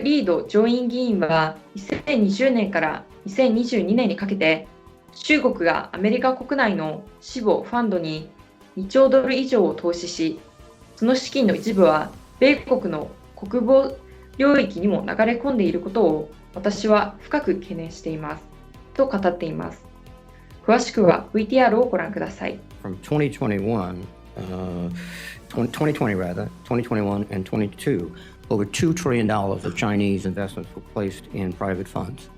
リード上院議員は2020年から2022年にかけて、中国がアメリカ国内の私募ファンドに2兆ドル以上を投資し、その資金の一部は米国の国防領域にも流れ込んでいることを私は深く懸念しています。と語っています。詳しくは VTR をご覧ください。From 2021 and 22, over $2 trillion of Chinese investments were placed in private funds.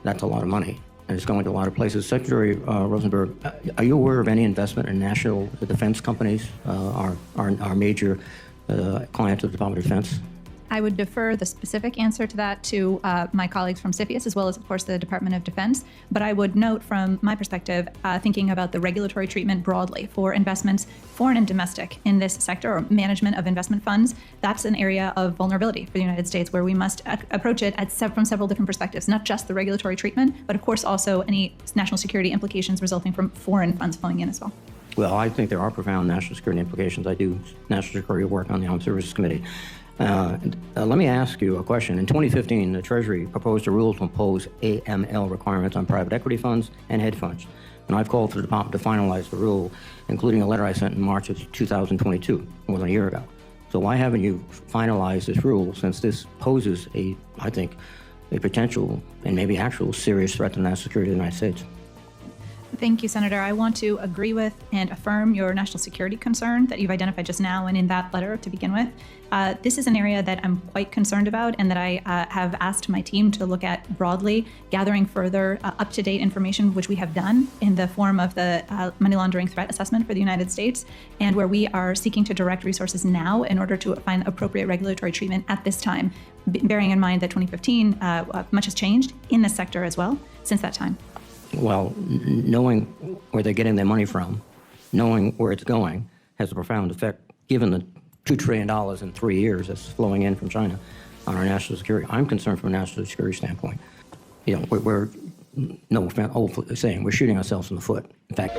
That's a lot of money, and it's going to a lot of places. Secretary Rosenberg, are you aware of any investment in national defense companies, our major clients of the Department of Defense? I would defer the specific answer to that to my colleagues from CFIUS, as well as, of course, the Department of Defense. But I would note from my perspective, thinking about the regulatory treatment broadly for investments, foreign and domestic, in this sector, or management of investment funds, that's an area of vulnerability for the United States where we must approach it from several different perspectives, not just the regulatory treatment, but of course also any national security implications resulting from foreign funds flowing in as well. Well, I think there are profound national security implications. I do national security work on the Armed Services Committee. Let me ask you a question. In 2015, the Treasury proposed a rule to impose AML requirements on private equity funds and hedge funds. And I've called for the Department to finalize the rule, including a letter I sent in March of 2022, more than a year ago. So why haven't you finalized this rule, since this poses I think, a potential and maybe actual serious threat to national security of the United States? Thank you, Senator. I want to agree with and affirm your national security concern that you've identified just now and in that letter to begin with. This is an area that I'm quite concerned about and that I have asked my team to look at broadly, gathering further up-to-date information, which we have done in the form of the money laundering threat assessment for the United States, and where we are seeking to direct resources now in order to find appropriate regulatory treatment at this time, bearing in mind that 2015, much has changed in this sector as well since that time. Well, knowing where they're getting their money from, knowing where it's going, has a profound effect, given the $2 trillion in 3 years that's flowing in from China on our national security. I'm concerned from a national security standpoint. You know, we're no offense, saying we're shooting ourselves in the foot. In fact,